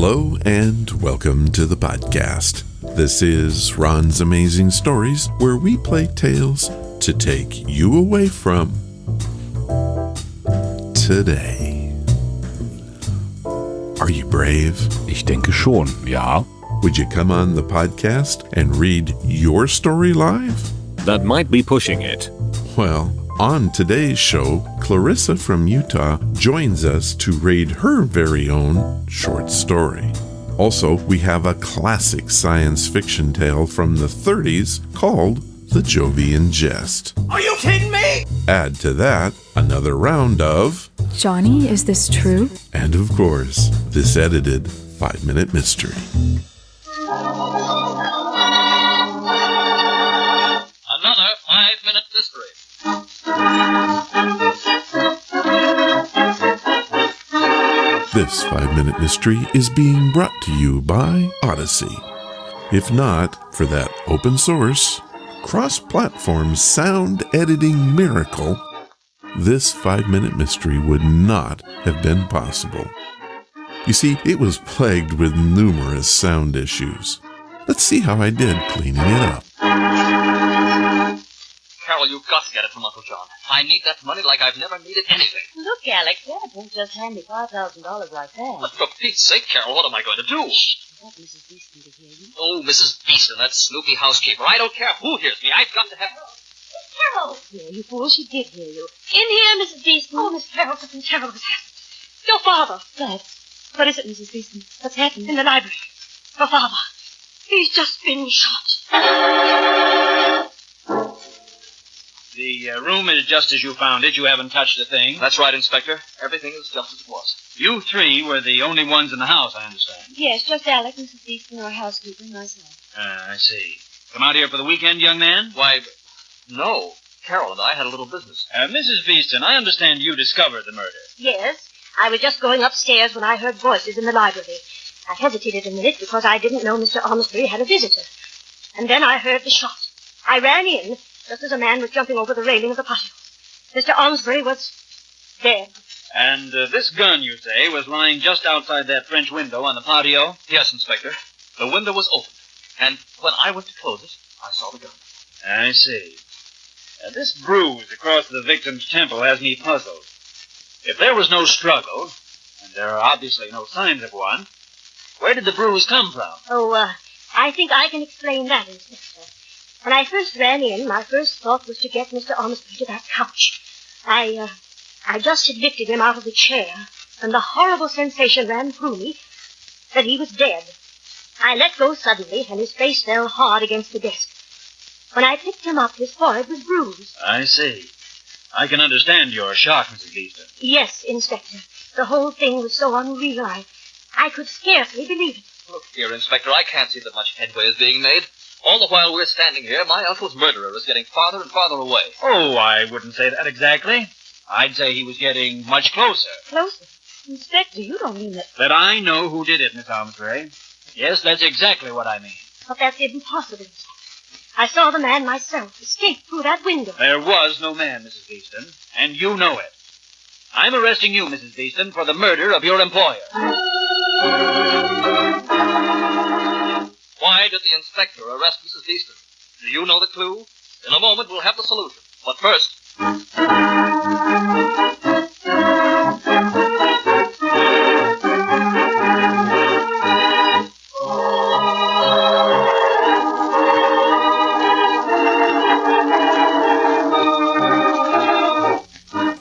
Hello and welcome to the podcast. This is Ron's Amazing Stories, where we play tales to take you away from today. Are you brave? Ich denke schon, ja. Would you come on the podcast and read your story live? That might be pushing it. Well, on today's show, Clarissa from Utah joins us to read her very own short story. Also, we have a classic science fiction tale from the 30s called The Jovian Jest. Are you kidding me? Add to that another round of Johnny, is this true? And of course, this edited 5-minute mystery. Another 5-minute mystery. This 5-minute mystery is being brought to you by Odyssey. If not for that open source, cross-platform sound editing miracle, this 5-minute mystery would not have been possible. You see, it was plagued with numerous sound issues. Let's see how I did cleaning it up. Carol, you've got to get it from Uncle John. I need that money like I've never needed anything. Look, Alex, Dad won't just hand me $5,000 like that. But for Pete's sake, Carol, what am I going to do? I want Mrs. Beeston to hear you. Oh, Mrs. Beeston, that snoopy housekeeper. I don't care who hears me. I've got to have her. Carol! Yeah, you fool, she did hear you. In here, Mrs. Beeston. Oh, Miss Carol, something terrible has happened. Your father. Dad, what is it, Mrs. Beeston? What's happened? In the library. Your father. He's just been shot. The room is just as you found it. You haven't touched a thing. That's right, Inspector. Everything is just as it was. You three were the only ones in the house, I understand. Yes, just Alex, Mrs. Beeston, our housekeeper, and myself. I see. Come out here for the weekend, young man? Why, no. Carol and I had a little business. Mrs. Beeston, I understand you discovered the murder. Yes, I was just going upstairs when I heard voices in the library. I hesitated a minute because I didn't know Mr. Ormsbury had a visitor. And then I heard the shot. I ran in just as a man was jumping over the railing of the patio. Mr. Ormsbury was dead. And this gun, you say, was lying just outside that French window on the patio? Yes, Inspector. The window was open. And when I went to close it, I saw the gun. I see. This bruise across the victim's temple has me puzzled. If there was no struggle, and there are obviously no signs of one, where did the bruise come from? Oh, I think I can explain that, Inspector. When I first ran in, my first thought was to get Mr. Ormsbury to that couch. I just had lifted him out of the chair, and the horrible sensation ran through me that he was dead. I let go suddenly, and his face fell hard against the desk. When I picked him up, his forehead was bruised. I see. I can understand your shock, Mrs. Beeston. Yes, Inspector. The whole thing was so unreal, I could scarcely believe it. Look here, Inspector, I can't see that much headway is being made. All the while we're standing here, my uncle's murderer is getting farther and farther away. Oh, I wouldn't say that exactly. I'd say he was getting much closer. Closer? Inspector, you don't mean that... That I know who did it, Miss Ormsbury. Yes, that's exactly what I mean. But that's impossible, Inspector. I saw the man myself escape through that window. There was no man, Mrs. Beeston, and you know it. I'm arresting you, Mrs. Beeston, for the murder of your employer. Why did the inspector arrest Mrs. Beeston? Do you know the clue? In a moment, we'll have the solution. But first...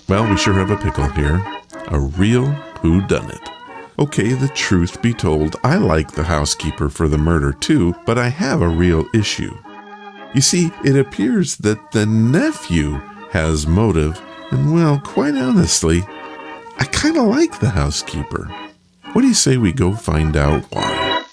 Well, we sure have a pickle here. A real whodunit. Okay, the truth be told, I like the housekeeper for the murder too, but I have a real issue. You see, it appears that the nephew has motive, and well, quite honestly, I kind of like the housekeeper. What do you say we go find out why?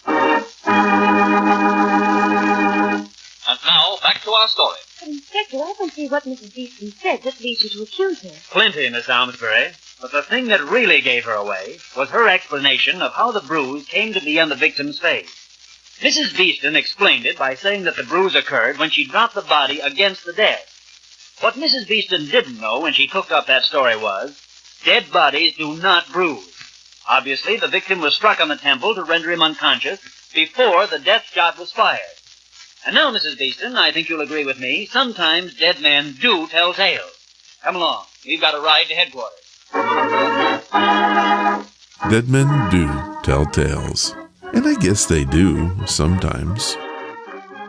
And now, back to our story. But, Inspector, I don't see what Mrs. Beeston said that leads you to accuse her. Plenty, Miss Ormsbury. But the thing that really gave her away was her explanation of how the bruise came to be on the victim's face. Mrs. Beeston explained it by saying that the bruise occurred when she dropped the body against the desk. What Mrs. Beeston didn't know when she cooked up that story was, dead bodies do not bruise. Obviously, the victim was struck on the temple to render him unconscious before the death shot was fired. And now, Mrs. Beeston, I think you'll agree with me, sometimes dead men do tell tales. Come along. We've got a ride to headquarters. Dead men do tell tales. And I guess they do, sometimes.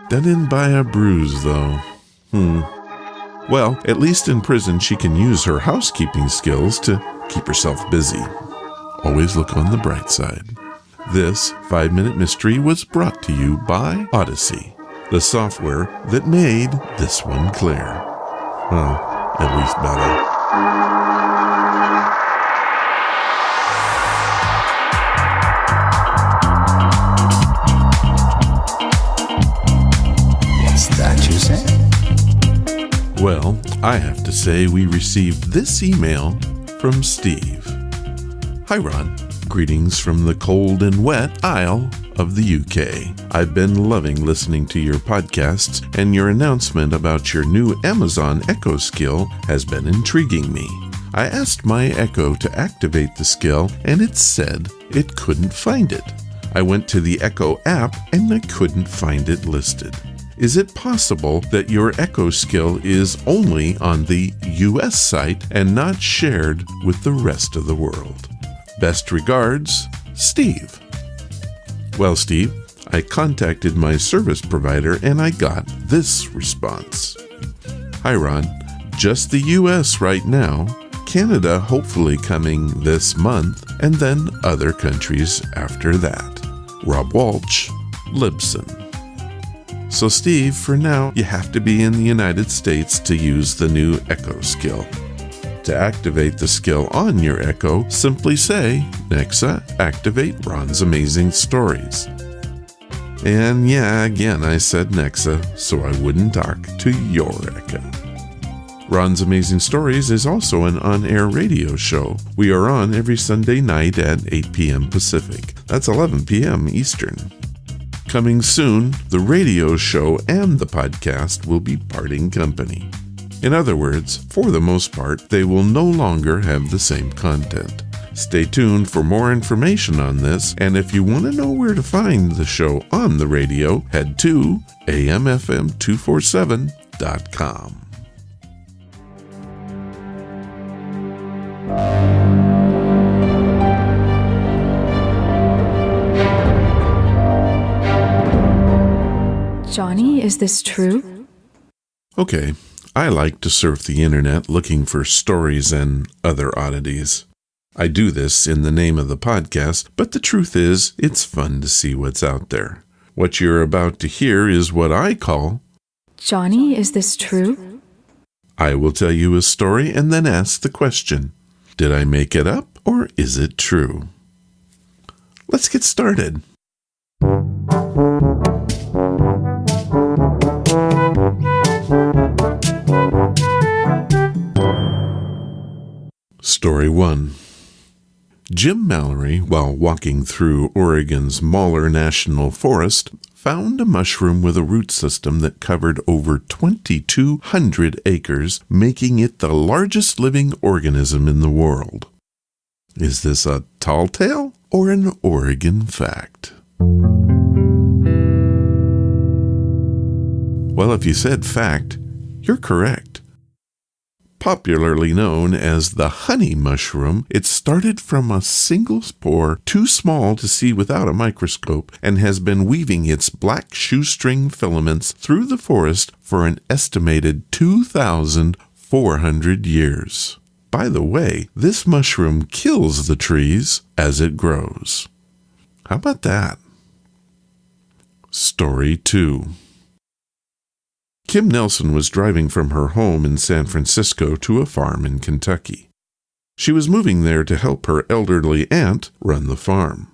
Done in by a bruise, though. Well, at least in prison she can use her housekeeping skills to keep herself busy. Always look on the bright side. This 5-Minute Mystery was brought to you by Odyssey, the software that made this one clear. Well, at least better. Well, I have to say we received this email from Steve. Hi, Ron. Greetings from the cold and wet Isle of the UK. I've been loving listening to your podcasts, and your announcement about your new Amazon Echo skill has been intriguing me. I asked my Echo to activate the skill, and it said it couldn't find it. I went to the Echo app, and I couldn't find it listed. Is it possible that your Echo skill is only on the US site and not shared with the rest of the world? Best regards, Steve. Well, Steve, I contacted my service provider and I got this response. Hi, Ron. Just the US right now. Canada hopefully coming this month, and then other countries after that. Rob Walsh, Libsyn. So, Steve, for now, you have to be in the United States to use the new Echo skill. To activate the skill on your Echo, simply say, Nexa, activate Ron's Amazing Stories. And yeah, again, I said Nexa, so I wouldn't talk to your Echo. Ron's Amazing Stories is also an on-air radio show. We are on every Sunday night at 8 p.m. Pacific. That's 11 p.m. Eastern. Coming soon, the radio show and the podcast will be parting company. In other words, for the most part, they will no longer have the same content. Stay tuned for more information on this, and if you want to know where to find the show on the radio, head to amfm247.com. Johnny, is this true? Okay, I like to surf the internet looking for stories and other oddities. I do this in the name of the podcast, but the truth is, it's fun to see what's out there. What you're about to hear is what I call... Johnny, is this true? I will tell you a story and then ask the question, did I make it up or is it true? Let's get started. Story 1. Jim Mallory, while walking through Oregon's Moller National Forest, found a mushroom with a root system that covered over 2,200 acres, making it the largest living organism in the world. Is this a tall tale or an Oregon fact? Well, if you said fact, you're correct. Popularly known as the honey mushroom, it started from a single spore too small to see without a microscope and has been weaving its black shoestring filaments through the forest for an estimated 2,400 years. By the way, this mushroom kills the trees as it grows. How about that? Story 2. Kim Nelson was driving from her home in San Francisco to a farm in Kentucky. She was moving there to help her elderly aunt run the farm.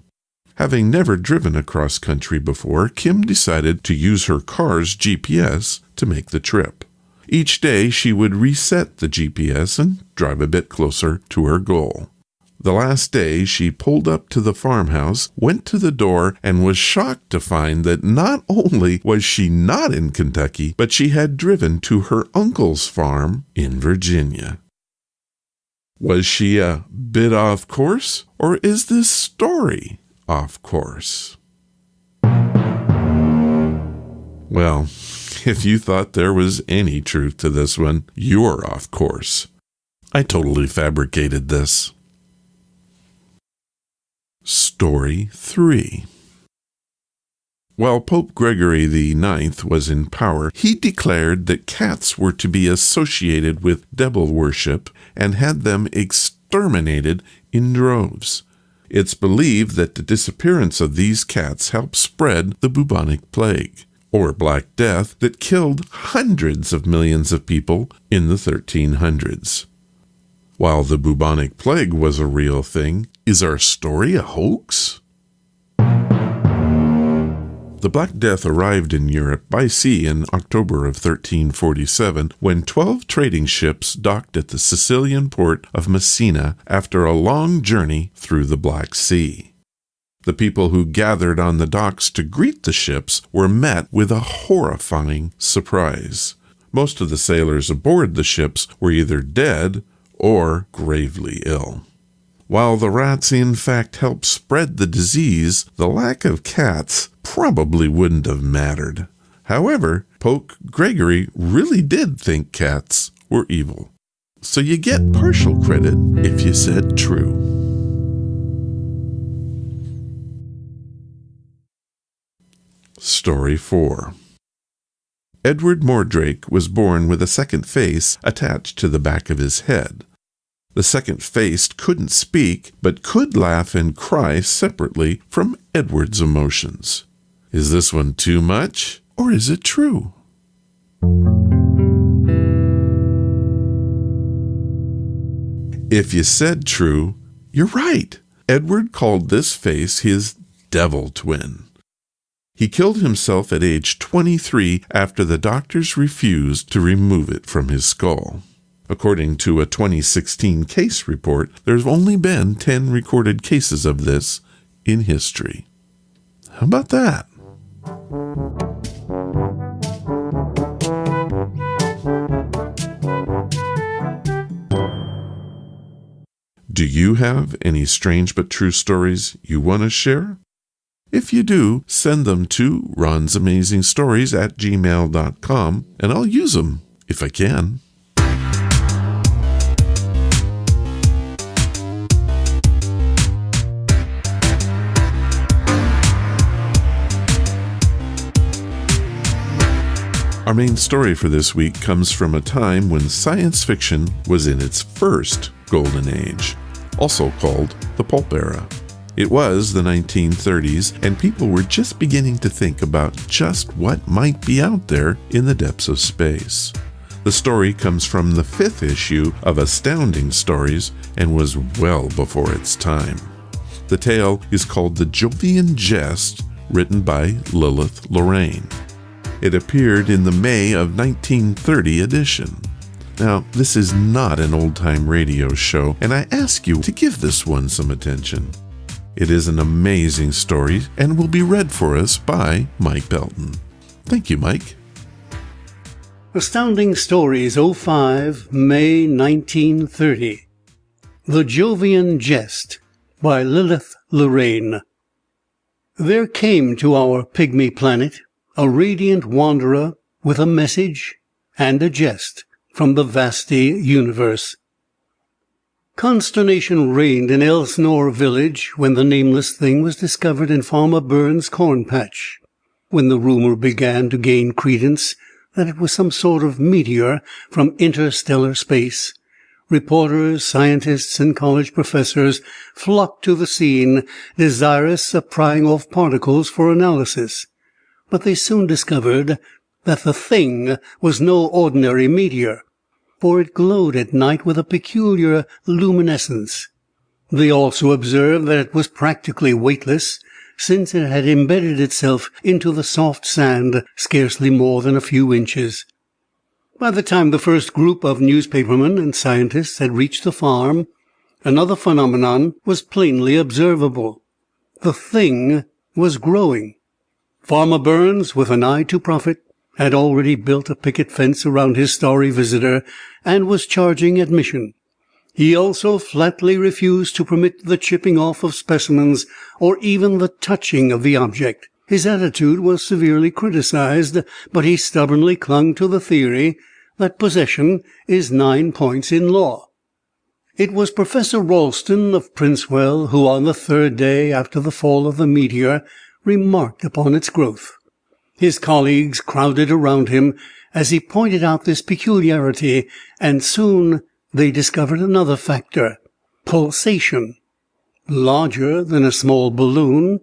Having never driven across country before, Kim decided to use her car's GPS to make the trip. Each day she would reset the GPS and drive a bit closer to her goal. The last day, she pulled up to the farmhouse, went to the door, and was shocked to find that not only was she not in Kentucky, but she had driven to her uncle's farm in Virginia. Was she a bit off course, or is this story off course? Well, if you thought there was any truth to this one, you're off course. I totally fabricated this. Story 3. While Pope Gregory IX was in power, he declared that cats were to be associated with devil worship and had them exterminated in droves. It's believed that the disappearance of these cats helped spread the bubonic plague, or Black Death, that killed hundreds of millions of people in the 1300s. While the bubonic plague was a real thing, is our story a hoax? The Black Death arrived in Europe by sea in October of 1347 when 12 trading ships docked at the Sicilian port of Messina after a long journey through the Black Sea. The people who gathered on the docks to greet the ships were met with a horrifying surprise. Most of the sailors aboard the ships were either dead or gravely ill. While the rats in fact helped spread the disease, the lack of cats probably wouldn't have mattered. However, Pope Gregory really did think cats were evil. So you get partial credit if you said true. Story 4. Edward Mordrake was born with a second face attached to the back of his head. The second face couldn't speak, but could laugh and cry separately from Edward's emotions. Is this one too much, or is it true? If you said true, you're right. Edward called this face his devil twin. He killed himself at age 23 after the doctors refused to remove it from his skull. According to a 2016 case report, there's only been 10 recorded cases of this in history. How about that? Do you have any strange but true stories you want to share? If you do, send them to ronsamazingstories@gmail.com, and I'll use them if I can. Our main story for this week comes from a time when science fiction was in its first golden age, also called the pulp era. It was the 1930s, and people were just beginning to think about just what might be out there in the depths of space. The story comes from the 5th issue of Astounding Stories and was well before its time. The tale is called The Jovian Jest, written by Lilith Lorraine. It appeared in the May of 1930 edition. Now, this is not an old-time radio show, and I ask you to give this one some attention. It is an amazing story and will be read for us by Mike Pelton. Thank you, Mike. Astounding Stories 05, May 1930. The Jovian Jest by Lilith Lorraine. There came to our pygmy planet a radiant wanderer with a message and a jest from the vasty universe. Consternation reigned in Elsnore village when the nameless thing was discovered in Farmer Burns' corn patch. When the rumor began to gain credence that it was some sort of meteor from interstellar space, reporters, scientists, and college professors flocked to the scene, desirous of prying off particles for analysis. But they soon discovered that the thing was no ordinary meteor, for it glowed at night with a peculiar luminescence. They also observed that it was practically weightless, since it had embedded itself into the soft sand scarcely more than a few inches. By the time the first group of newspapermen and scientists had reached the farm, another phenomenon was plainly observable. The thing was growing. Farmer Burns, with an eye to profit, had already built a picket fence around his starry visitor and was charging admission. He also flatly refused to permit the chipping off of specimens or even the touching of the object. His attitude was severely criticized, but he stubbornly clung to the theory that possession is 9 points in law. It was Professor Ralston of Princewell who, on the third day after the fall of the meteor, remarked upon its growth. His colleagues crowded around him as he pointed out this peculiarity, and soon they discovered another factor: pulsation. Larger than a small balloon,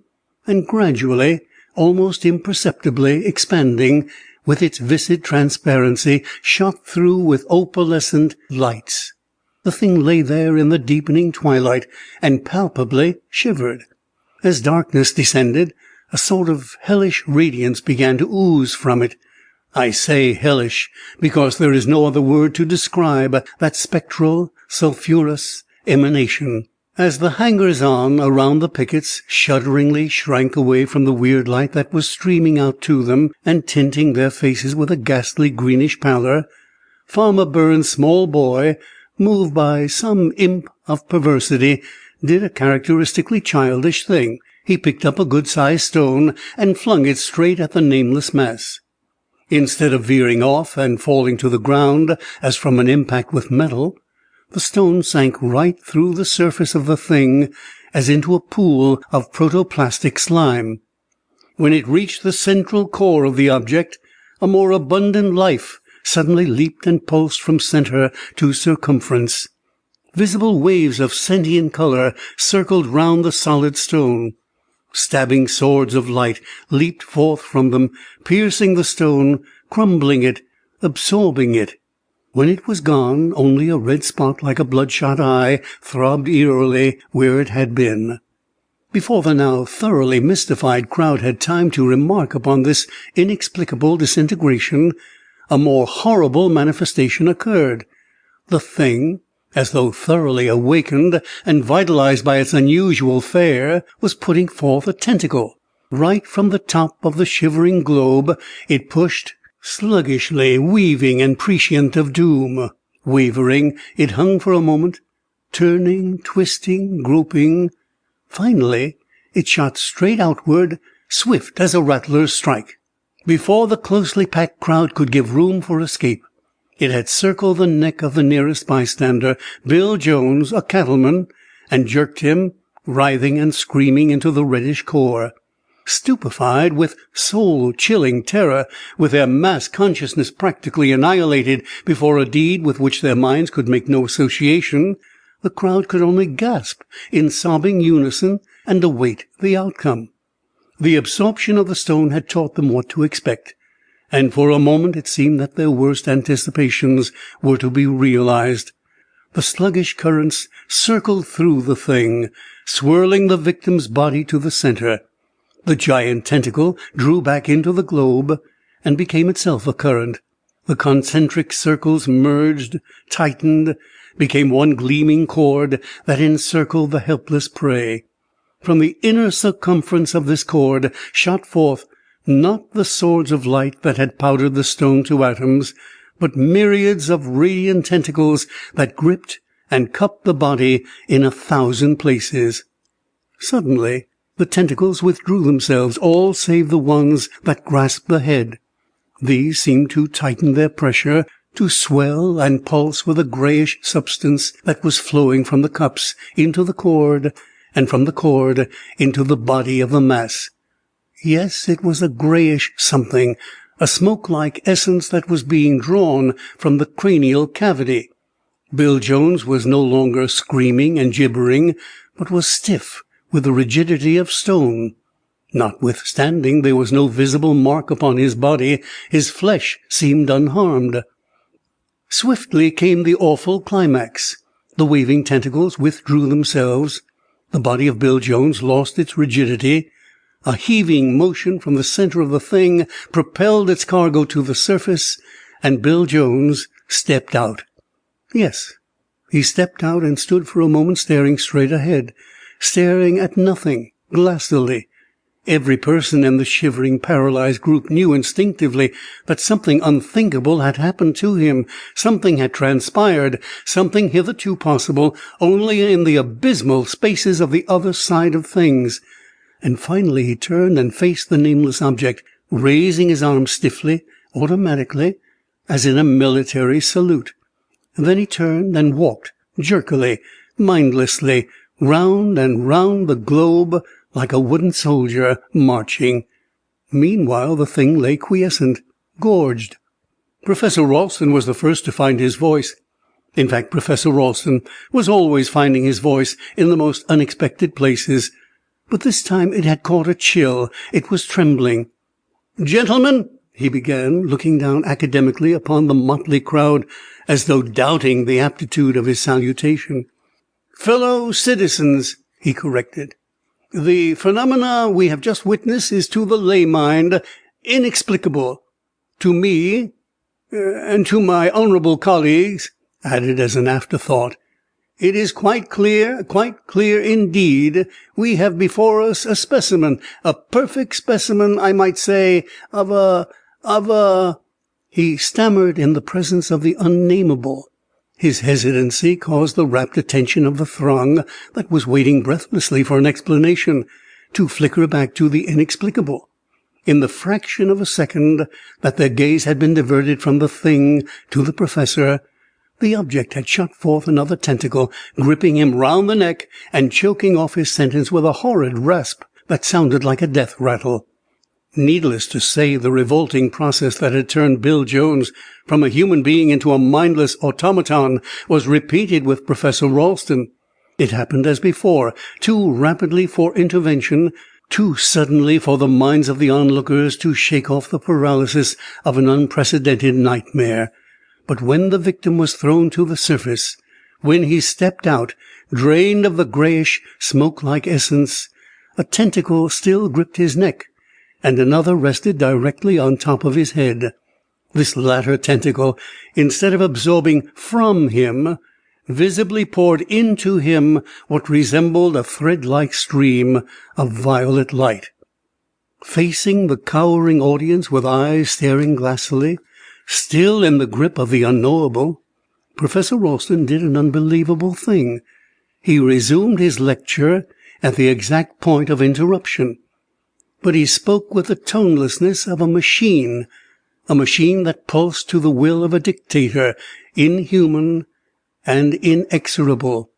and gradually, almost imperceptibly expanding, with its viscid transparency shot through with opalescent lights. The thing lay there in the deepening twilight, and palpably shivered. As darkness descended, a sort of hellish radiance began to ooze from it. I say hellish, because there is no other word to describe that spectral, sulphurous emanation. As the hangers-on around the pickets shudderingly shrank away from the weird light that was streaming out to them and tinting their faces with a ghastly greenish pallor, Farmer Burns' small boy, moved by some imp of perversity, did a characteristically childish thing. He picked up a good-sized stone and flung it straight at the nameless mass. Instead of veering off and falling to the ground as from an impact with metal, the stone sank right through the surface of the thing as into a pool of protoplastic slime. When it reached the central core of the object, a more abundant life suddenly leaped and pulsed from center to circumference. Visible waves of sentient color circled round the solid stone. Stabbing swords of light leaped forth from them, piercing the stone, crumbling it, absorbing it. When it was gone, only a red spot like a bloodshot eye throbbed eerily where it had been. Before the now thoroughly mystified crowd had time to remark upon this inexplicable disintegration, a more horrible manifestation occurred. The thing, as though thoroughly awakened and vitalized by its unusual fare, was putting forth a tentacle. Right from the top of the shivering globe it pushed, sluggishly, weaving and prescient of doom. Wavering, it hung for a moment, turning, twisting, groping. Finally, it shot straight outward, swift as a rattler's strike. Before the closely packed crowd could give room for escape, it had circled the neck of the nearest bystander, Bill Jones, a cattleman, and jerked him, writhing and screaming, into the reddish core. Stupefied with soul-chilling terror, with their mass consciousness practically annihilated before a deed with which their minds could make no association, the crowd could only gasp in sobbing unison and await the outcome. The absorption of the stone had taught them what to expect, and for a moment it seemed that their worst anticipations were to be realized. The sluggish currents circled through the thing, swirling the victim's body to the center. The giant tentacle drew back into the globe and became itself a current. The concentric circles merged, tightened, became one gleaming cord that encircled the helpless prey. From the inner circumference of this cord shot forth not the swords of light that had powdered the stone to atoms, but myriads of radiant tentacles that gripped and cupped the body in 1,000 places. Suddenly, the tentacles withdrew themselves, all save the ones that grasped the head. These seemed to tighten their pressure, to swell and pulse with a grayish substance that was flowing from the cups into the cord, and from the cord into the body of the mass. Yes, it was a grayish something, a smoke-like essence that was being drawn from the cranial cavity. Bill Jones was no longer screaming and gibbering, but was stiff with the rigidity of stone. Notwithstanding there was no visible mark upon his body, his flesh seemed unharmed. Swiftly came the awful climax. The waving tentacles withdrew themselves. The body of Bill Jones lost its rigidity. A heaving motion from the center of the thing propelled its cargo to the surface, and Bill Jones stepped out. Yes, he stepped out and stood for a moment staring straight ahead, staring at nothing, glassily. Every person in the shivering, paralyzed group knew instinctively that something unthinkable had happened to him. Something had transpired, something hitherto possible only in the abysmal spaces of the other side of things. And finally he turned and faced the nameless object, raising his arm stiffly, automatically, as in a military salute. Then he turned and walked jerkily, mindlessly, round and round the globe like a wooden soldier marching. Meanwhile the thing lay quiescent, gorged. Professor Ralston was the first to find his voice. In fact, Professor Ralston was always finding his voice in the most unexpected places. But this time it had caught a chill. It was trembling. "Gentlemen," he began, looking down academically upon the motley crowd as though doubting the aptitude of his salutation. "Fellow citizens," he corrected. "The phenomena we have just witnessed is to the lay mind inexplicable. To me, and to my honorable colleagues," added as an afterthought, "it is quite clear indeed. We have before us a specimen, a perfect specimen, I might say, of a—" He stammered in the presence of the unnameable. His hesitancy caused the rapt attention of the throng that was waiting breathlessly for an explanation to flicker back to the inexplicable. In the fraction of a second that their gaze had been diverted from the thing to the professor, the object had shot forth another tentacle, gripping him round the neck and choking off his sentence with a horrid rasp that sounded like a death rattle. Needless to say, the revolting process that had turned Bill Jones from a human being into a mindless automaton was repeated with Professor Ralston. It happened as before, too rapidly for intervention, too suddenly for the minds of the onlookers to shake off the paralysis of an unprecedented nightmare. But when the victim was thrown to the surface, when he stepped out, drained of the grayish, smoke-like essence, a tentacle still gripped his neck, and another rested directly on top of his head. This latter tentacle, instead of absorbing from him, visibly poured into him what resembled a thread-like stream of violet light. Facing the cowering audience with eyes staring glassily, still in the grip of the unknowable, Professor Ralston did an unbelievable thing. He resumed his lecture at the exact point of interruption. But he spoke with the tonelessness of a machine that pulsed to the will of a dictator, inhuman and inexorable.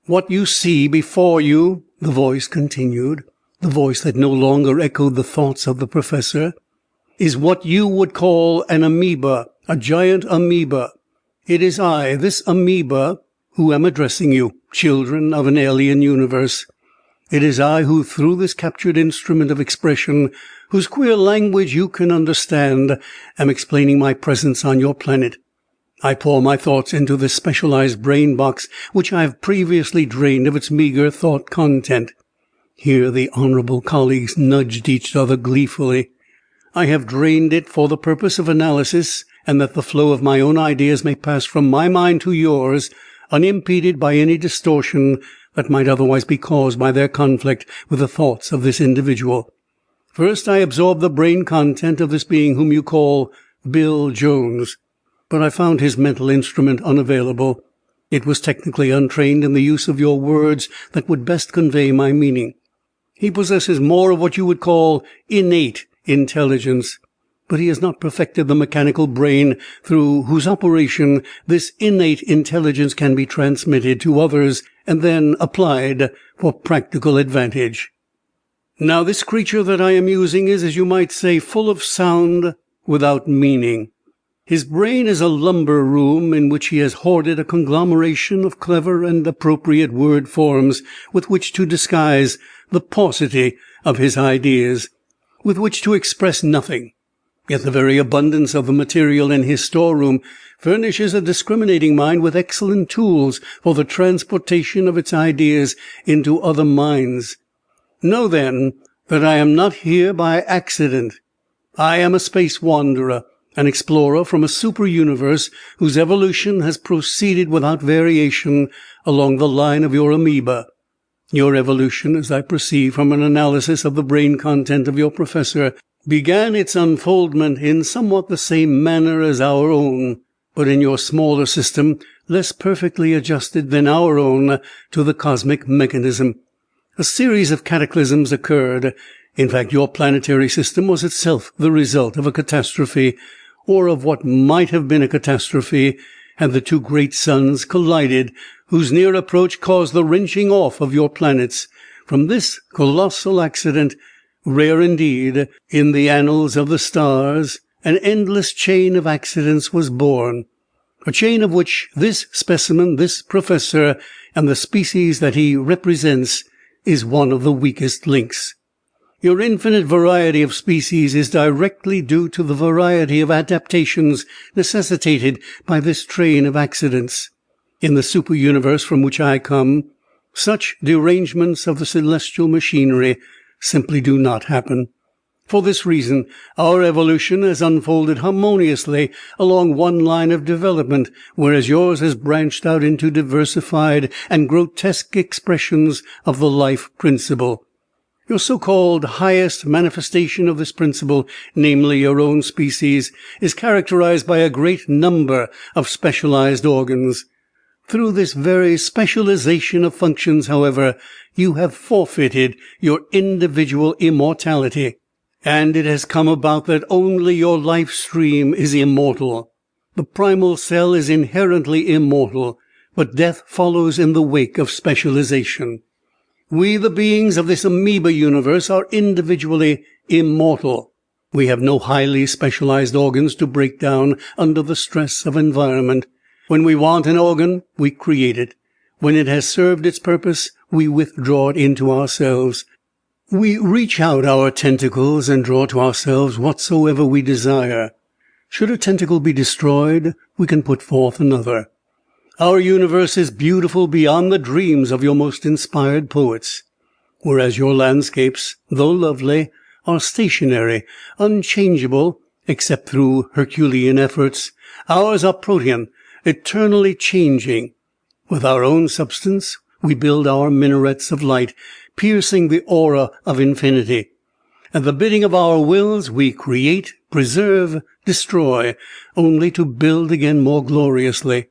"What you see before you," the voice continued, the voice that no longer echoed the thoughts of the professor, "is what you would call an amoeba, a giant amoeba. It is I, this amoeba, who am addressing you, children of an alien universe. It is I who, through this captured instrument of expression, whose queer language you can understand, am explaining my presence on your planet. I pour my thoughts into this specialized brain box, which I have previously drained of its meager thought content." Here the honorable colleagues nudged each other gleefully. "I have drained it for the purpose of analysis, and that the flow of my own ideas may pass from my mind to yours, unimpeded by any distortion that might otherwise be caused by their conflict with the thoughts of this individual. First I absorbed the brain content of this being whom you call Bill Jones. But I found his mental instrument unavailable. It was technically untrained in the use of your words that would best convey my meaning. He possesses more of what you would call innate intelligence, but he has not perfected the mechanical brain through whose operation this innate intelligence can be transmitted to others and then applied for practical advantage. Now this creature that I am using is, as you might say, full of sound without meaning. His brain is a lumber room in which he has hoarded a conglomeration of clever and appropriate word forms with which to disguise the paucity of his ideas, with which to express nothing. Yet the very abundance of the material in his storeroom furnishes a discriminating mind with excellent tools for the transportation of its ideas into other minds. Know, then, that I am not here by accident. I am a space wanderer, an explorer from a super-universe whose evolution has proceeded without variation along the line of your amoeba. Your evolution, as I perceive from an analysis of the brain content of your professor, began its unfoldment in somewhat the same manner as our own, but in your smaller system, less perfectly adjusted than our own to the cosmic mechanism. A series of cataclysms occurred. In fact, your planetary system was itself the result of a catastrophe, or of what might have been a catastrophe, had the two great suns collided, whose near approach caused the wrenching off of your planets. From this colossal accident, rare indeed in the annals of the stars, an endless chain of accidents was born, a chain of which this specimen, this professor, and the species that he represents, is one of the weakest links. Your infinite variety of species is directly due to the variety of adaptations necessitated by this train of accidents. In the super-universe from which I come, such derangements of the celestial machinery simply do not happen. For this reason, our evolution has unfolded harmoniously along one line of development, whereas yours has branched out into diversified and grotesque expressions of the life principle. Your so-called highest manifestation of this principle, namely your own species, is characterized by a great number of specialized organs. Through this very specialization of functions, however, you have forfeited your individual immortality, and it has come about that only your life stream is immortal. The primal cell is inherently immortal, but death follows in the wake of specialization. We, the beings of this amoeba universe, are individually immortal. We have no highly specialized organs to break down under the stress of environment. When we want an organ, we create it. When it has served its purpose, we withdraw it into ourselves. We reach out our tentacles and draw to ourselves whatsoever we desire. Should a tentacle be destroyed, we can put forth another. Our universe is beautiful beyond the dreams of your most inspired poets, whereas your landscapes, though lovely, are stationary, unchangeable, except through Herculean efforts. Ours are protean, eternally changing. With our own substance, we build our minarets of light, piercing the aura of infinity. At the bidding of our wills, we create, preserve, destroy, only to build again more gloriously.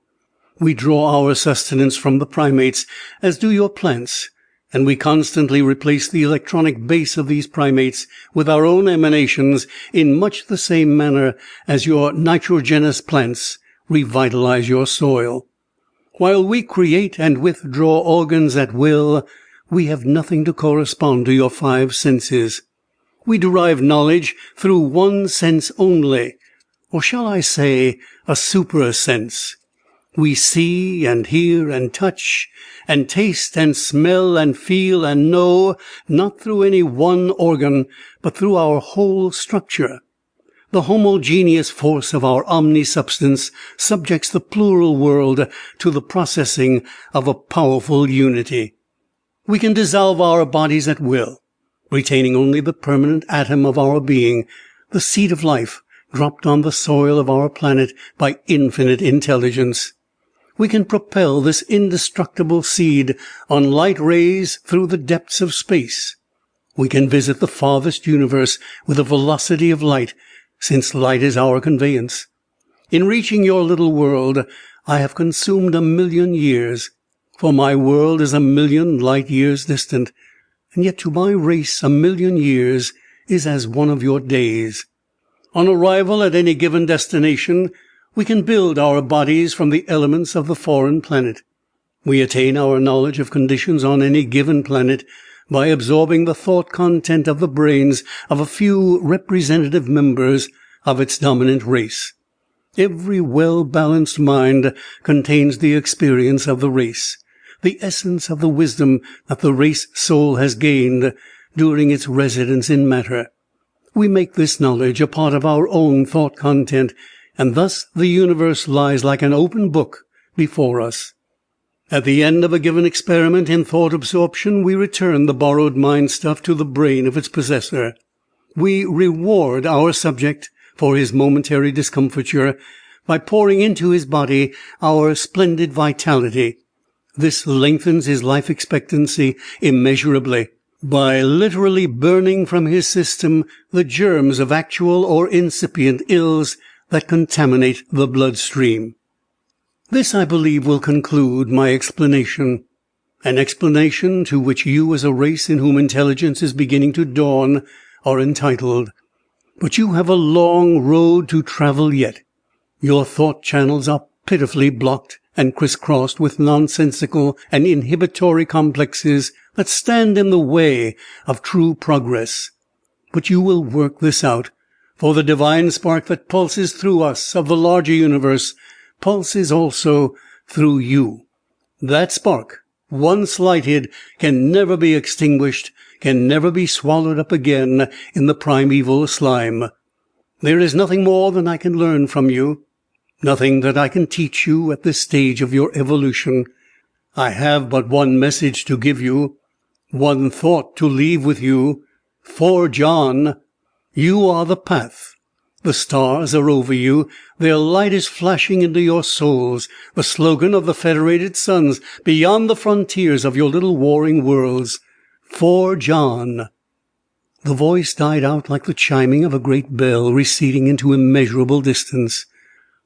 We draw our sustenance from the primates, as do your plants, and we constantly replace the electronic base of these primates with our own emanations in much the same manner as your nitrogenous plants revitalize your soil. While we create and withdraw organs at will, we have nothing to correspond to your five senses. We derive knowledge through one sense only, or shall I say, a super-sense. We see and hear and touch and taste and smell and feel and know, not through any one organ, but through our whole structure. The homogeneous force of our omnisubstance subjects the plural world to the processing of a powerful unity. We can dissolve our bodies at will, retaining only the permanent atom of our being, the seed of life dropped on the soil of our planet by infinite intelligence. We can propel this indestructible seed on light rays through the depths of space. We can visit the farthest universe with the velocity of light, since light is our conveyance. In reaching your little world, I have consumed 1,000,000 years, for my world is 1,000,000 light years distant, and yet to my race 1,000,000 years is as one of your days. On arrival at any given destination, we can build our bodies from the elements of the foreign planet. We attain our knowledge of conditions on any given planet by absorbing the thought content of the brains of a few representative members of its dominant race. Every well-balanced mind contains the experience of the race, the essence of the wisdom that the race soul has gained during its residence in matter. We make this knowledge a part of our own thought content, and thus the universe lies like an open book before us. At the end of a given experiment in thought absorption, we return the borrowed mind stuff to the brain of its possessor. We reward our subject for his momentary discomfiture by pouring into his body our splendid vitality. This lengthens his life expectancy immeasurably, by literally burning from his system the germs of actual or incipient ills that contaminate the bloodstream. This, I believe, will conclude my explanation, an explanation to which you, as a race in whom intelligence is beginning to dawn, are entitled. But you have a long road to travel yet. Your thought channels are pitifully blocked and crisscrossed with nonsensical and inhibitory complexes that stand in the way of true progress. But you will work this out, for the divine spark that pulses through us of the larger universe pulses also through you. That spark, once lighted, can never be extinguished, can never be swallowed up again in the primeval slime. There is nothing more than I can learn from you, nothing that I can teach you at this stage of your evolution. I have but one message to give you, one thought to leave with you. For John, you are the path. The stars are over you. Their light is flashing into your souls, the slogan of the Federated Suns beyond the frontiers of your little warring worlds. For John. The voice died out like the chiming of a great bell receding into immeasurable distance.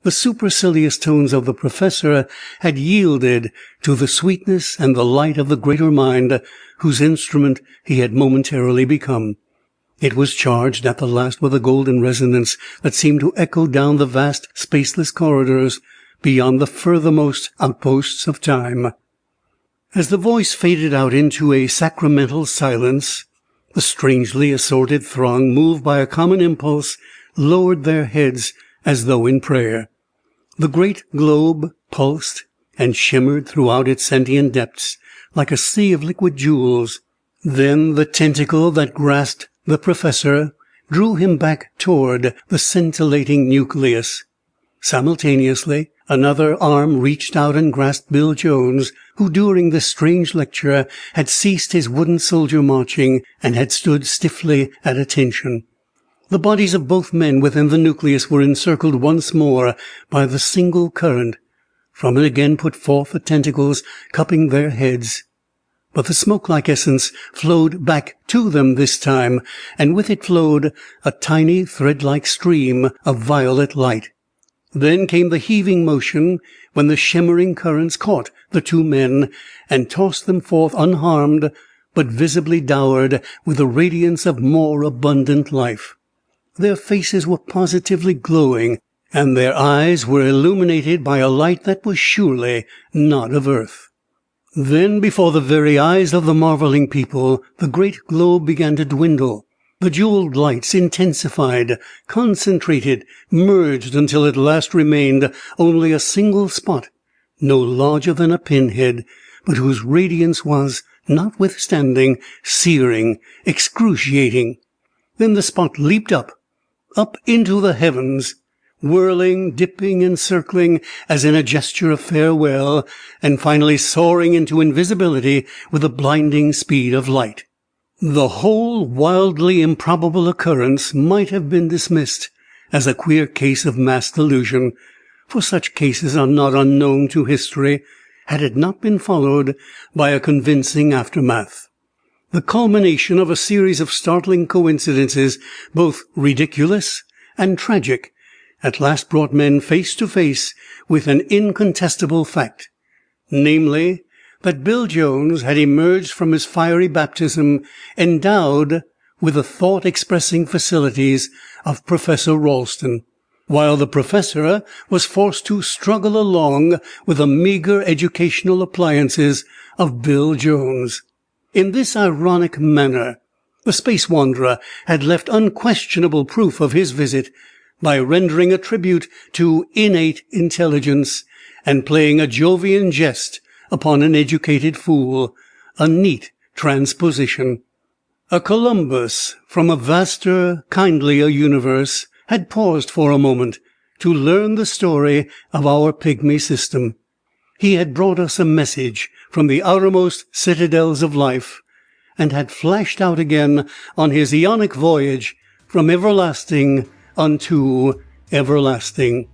The supercilious tones of the professor had yielded to the sweetness and the light of the greater mind whose instrument he had momentarily become. It was charged at the last with a golden resonance that seemed to echo down the vast spaceless corridors beyond the furthermost outposts of time. As the voice faded out into a sacramental silence, the strangely assorted throng, moved by a common impulse, lowered their heads as though in prayer. The great globe pulsed and shimmered throughout its sentient depths like a sea of liquid jewels. Then the tentacle that grasped the professor drew him back toward the scintillating nucleus. Simultaneously, another arm reached out and grasped Bill Jones, who during this strange lecture had ceased his wooden soldier marching and had stood stiffly at attention. The bodies of both men within the nucleus were encircled once more by the single current. From it again put forth the tentacles, cupping their heads. But the smoke-like essence flowed back to them this time, and with it flowed a tiny thread-like stream of violet light. Then came the heaving motion, when the shimmering currents caught the two men and tossed them forth unharmed, but visibly dowered with the radiance of more abundant life. Their faces were positively glowing, and their eyes were illuminated by a light that was surely not of earth. Then, before the very eyes of the marveling people, the great globe began to dwindle. The jeweled lights intensified, concentrated, merged until at last remained only a single spot, no larger than a pinhead, but whose radiance was, notwithstanding, searing, excruciating. Then the spot leaped up into the heavens, whirling, dipping, and circling as in a gesture of farewell, and finally soaring into invisibility with the blinding speed of light. The whole wildly improbable occurrence might have been dismissed as a queer case of mass delusion, for such cases are not unknown to history, had it not been followed by a convincing aftermath. The culmination of a series of startling coincidences, both ridiculous and tragic, at last brought men face to face with an incontestable fact, namely, that Bill Jones had emerged from his fiery baptism endowed with the thought-expressing facilities of Professor Ralston, while the professor was forced to struggle along with the meager educational appliances of Bill Jones. In this ironic manner, the space wanderer had left unquestionable proof of his visit by rendering a tribute to innate intelligence and playing a Jovian jest upon an educated fool, a neat transposition. A Columbus from a vaster, kindlier universe had paused for a moment to learn the story of our pygmy system. He had brought us a message from the outermost citadels of life, and had flashed out again on his eonic voyage from everlasting unto everlasting.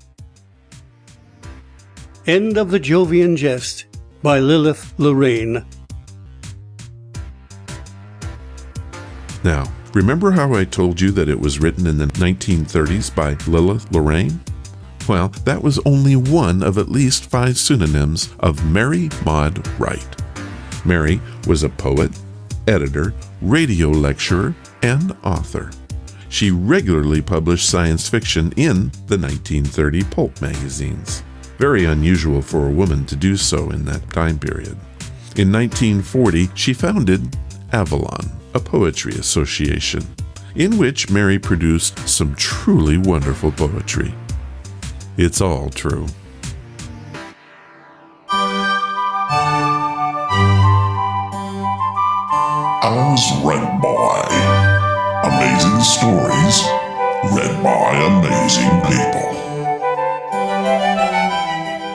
End of the Jovian Jest, by Lilith Lorraine. Now, remember how I told you that it was written in the 1930s by Lilith Lorraine? Well, that was only one of at least 5 pseudonyms of Mary Maud Wright. Mary was a poet, editor, radio lecturer, and author. She regularly published science fiction in the 1930 pulp magazines. Very unusual for a woman to do so in that time period. In 1940, she founded Avalon, a poetry association, in which Mary produced some truly wonderful poetry. It's all true. As read by Amazing Stories, read by amazing people.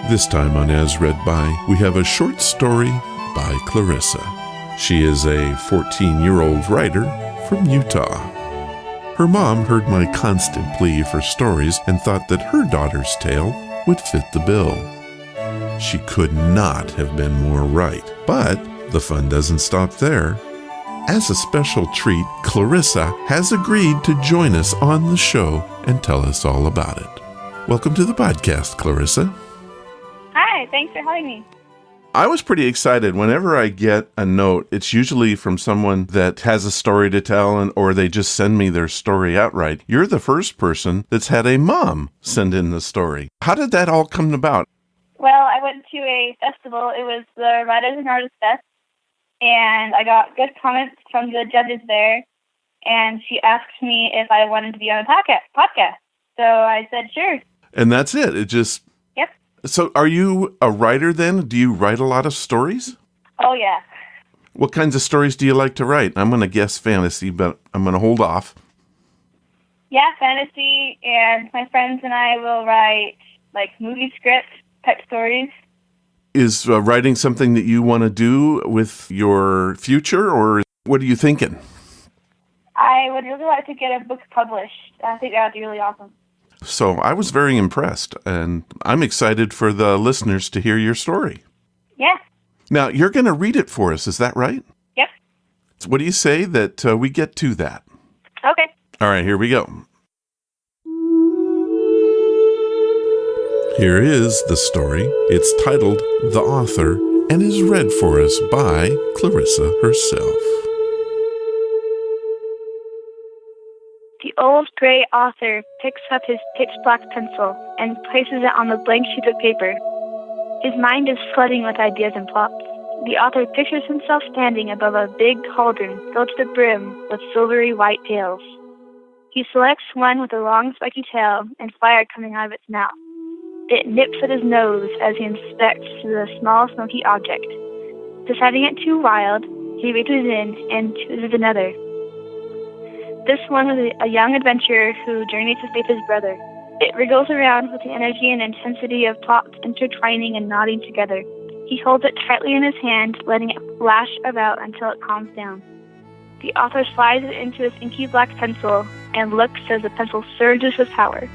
This time on As Read By, we have a short story by Clarissa. She is a 14-year-old writer from Utah. Her mom heard my constant plea for stories and thought that her daughter's tale would fit the bill. She could not have been more right, but the fun doesn't stop there. As a special treat, Clarissa has agreed to join us on the show and tell us all about it. Welcome to the podcast, Clarissa. Hi, thanks for having me. I was pretty excited. Whenever I get a note, it's usually from someone that has a story to tell, or they just send me their story outright. You're the first person that's had a mom send in the story. How did that all come about? Well, I went to a festival. It was the Writers and Artists Fest, and I got good comments from the judges there, and she asked me if I wanted to be on a podcast. So I said, sure. And that's it. It just... Yep. So are you a writer then? Do you write a lot of stories? Oh, yeah. What kinds of stories do you like to write? I'm going to guess fantasy, but I'm going to hold off. Yeah, fantasy, and my friends and I will write, like, movie script type stories. Is writing something that you want to do with your future, or what are you thinking? I would really like to get a book published. I think that would be really awesome. So I was very impressed, and I'm excited for the listeners to hear your story. Yeah. Now, you're going to read it for us, is that right? Yep. So what do you say that we get to that? Okay. All right, here we go. Here is the story. It's titled The Author and is read for us by Clarissa herself. The old gray author picks up his pitch-black pencil and places it on the blank sheet of paper. His mind is flooding with ideas and plots. The author pictures himself standing above a big cauldron filled to the brim with silvery white pails. He selects one with a long spiky tail and fire coming out of its mouth. It nips at his nose as he inspects the small smoky object. Deciding it too wild, he reaches in and chooses another. This one was a young adventurer who journeys to save his brother. It wriggles around with the energy and intensity of plots intertwining and knotting together. He holds it tightly in his hand, letting it lash about until it calms down. The author slides it into his inky black pencil and looks as the pencil surges with power.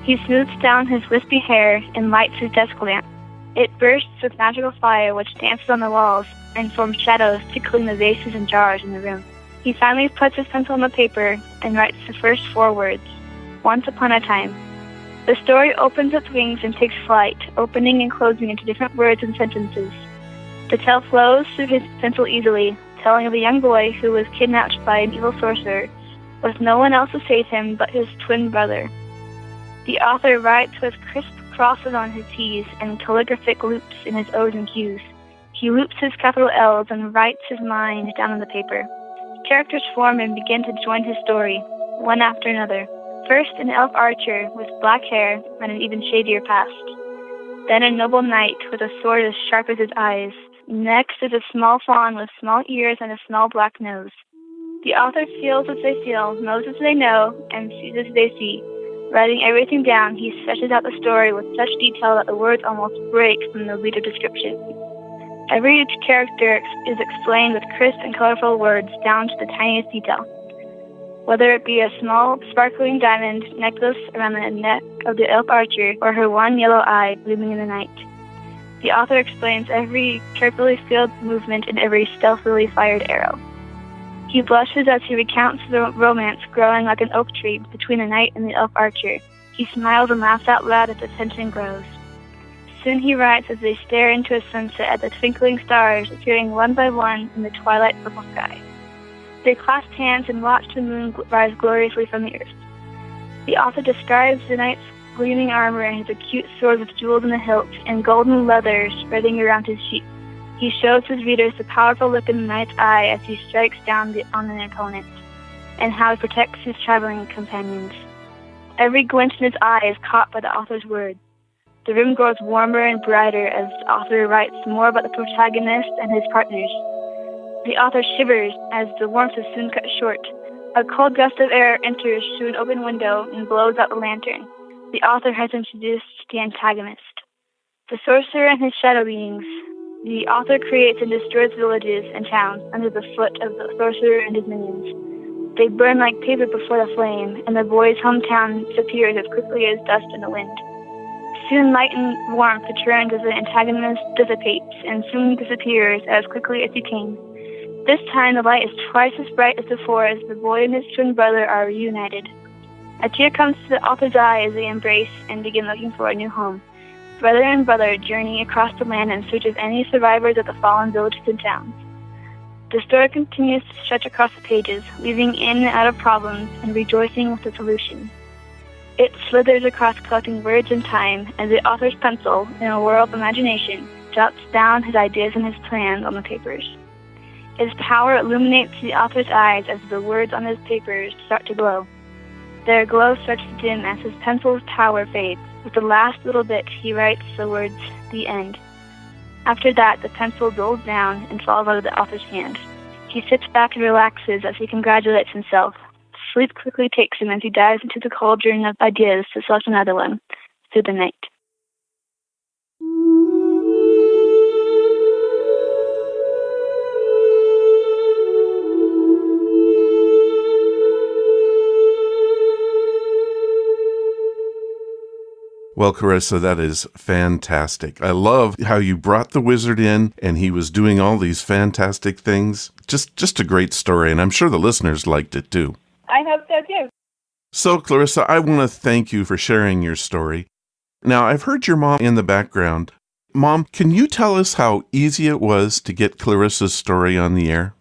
He smooths down his wispy hair and lights his desk lamp. It bursts with magical fire which dances on the walls and forms shadows tickling the vases and jars in the room. He finally puts his pencil on the paper and writes the first 4 words, Once Upon a Time. The story opens its wings and takes flight, opening and closing into different words and sentences. The tale flows through his pencil easily, telling of a young boy who was kidnapped by an evil sorcerer, with no one else to save him but his twin brother. The author writes with crisp crosses on his T's and calligraphic loops in his O's and Q's. He loops his capital L's and writes his mind down on the paper. Characters form and begin to join his story, one after another. First, an elf archer with black hair and an even shadier past. Then a noble knight with a sword as sharp as his eyes. Next is a small fawn with small ears and a small black nose. The author feels as they feel, knows as they know, and sees as they see. Writing everything down, he stretches out the story with such detail that the words almost break from the reader description. Every character is explained with crisp and colorful words down to the tiniest detail. Whether it be a small, sparkling diamond necklace around the neck of the elf archer or her one yellow eye blooming in the night. The author explains every carefully field movement and every stealthily fired arrow. He blushes as he recounts the romance growing like an oak tree between the knight and the elf archer. He smiles and laughs out loud as the tension grows. Soon he writes as they stare into a sunset at the twinkling stars appearing one by one in the twilight purple sky. They clasp hands and watch the moon rise gloriously from the earth. The author describes the knight's gleaming armor and his acute sword with jewels in the hilt and golden leather spreading around his sheath. He shows his readers the powerful look in the knight's eye as he strikes down on an opponent, and how he protects his traveling companions. Every glint in his eye is caught by the author's words. The room grows warmer and brighter as the author writes more about the protagonist and his partners. The author shivers as the warmth is soon cut short. A cold gust of air enters through an open window and blows out the lantern. The author has introduced the antagonist, the sorcerer and his shadow beings. The author creates and destroys villages and towns under the foot of the sorcerer and his minions. They burn like paper before the flame, and the boy's hometown disappears as quickly as dust in the wind. Soon light and warmth returns as the antagonist dissipates, and soon disappears as quickly as he came. This time the light is twice as bright as before as the boy and his twin brother are reunited. A tear comes to the author's eye as they embrace and begin looking for a new home. Brother and brother journey across the land in search of any survivors of the fallen villages and towns. The story continues to stretch across the pages, weaving in and out of problems and rejoicing with the solution. It slithers across collecting words and time as the author's pencil, in a whirl of imagination, jots down his ideas and his plans on the papers. Its power illuminates the author's eyes as the words on his papers start to glow. Their glow starts to dim as his pencil's power fades. With the last little bit, he writes the words, "The End." After that, the pencil dulls down and falls out of the author's hand. He sits back and relaxes as he congratulates himself. Sleep quickly takes him as he dives into the cauldron of ideas to select another one through the night. Well, Clarissa, that is fantastic. I love how you brought the wizard in and he was doing all these fantastic things. Just a great story, and I'm sure the listeners liked it too. I hope so too. So, Clarissa, I want to thank you for sharing your story. Now, I've heard your mom in the background. Mom, can you tell us how easy it was to get Clarissa's story on the air?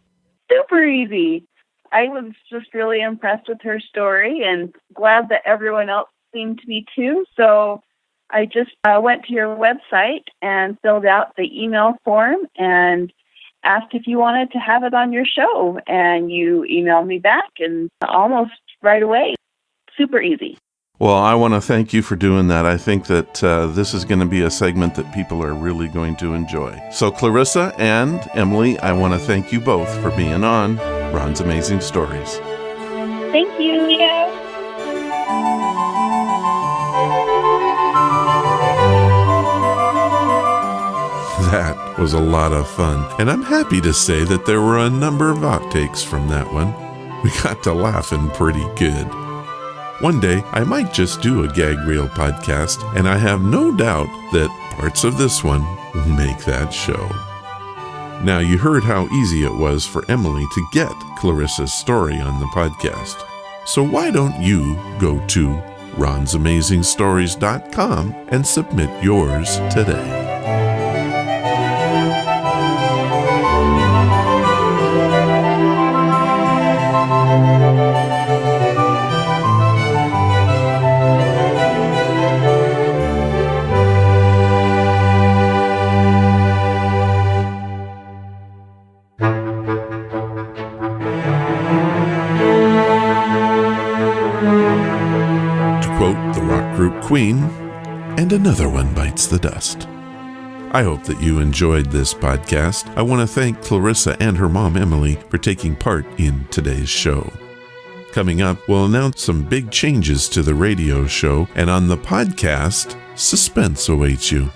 Super easy. I was just really impressed with her story and glad that everyone else seemed to be too. So I just went to your website and filled out the email form and asked if you wanted to have it on your show. And you emailed me back and almost right away. Super easy. Well, I want to thank you for doing that. I think that this is going to be a segment that people are really going to enjoy. So Clarissa and Emily, I want to thank you both for being on Ron's Amazing Stories. Thank you. That was a lot of fun, and I'm happy to say that there were a number of outtakes from that one. We got to laughing pretty good. One day, I might just do a gag reel podcast, and I have no doubt that parts of this one will make that show. Now, you heard how easy it was for Emily to get Clarissa's story on the podcast. So why don't you go to ronsamazingstories.com and submit yours today. Queen, and another one bites the dust. I hope that you enjoyed this podcast. I want to thank Clarissa and her mom, Emily, for taking part in today's show. Coming up, we'll announce some big changes to the radio show, and on the podcast, suspense awaits you.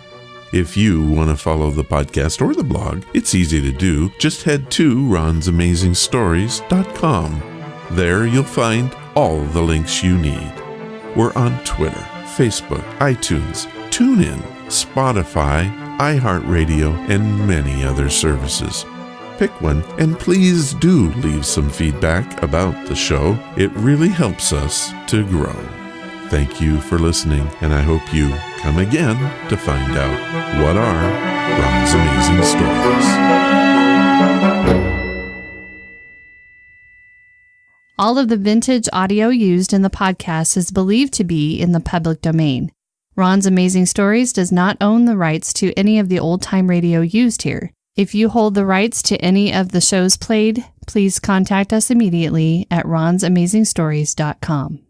If you want to follow the podcast or the blog, it's easy to do. Just head to ronsamazingstories.com. There you'll find all the links you need. We're on Twitter, Facebook, iTunes, TuneIn, Spotify, iHeartRadio, and many other services. Pick one, and please do leave some feedback about the show. It really helps us to grow. Thank you for listening, and I hope you come again to find out what are Ron's amazing stories. All of the vintage audio used in the podcast is believed to be in the public domain. Ron's Amazing Stories does not own the rights to any of the old-time radio used here. If you hold the rights to any of the shows played, please contact us immediately at ronsamazingstories.com.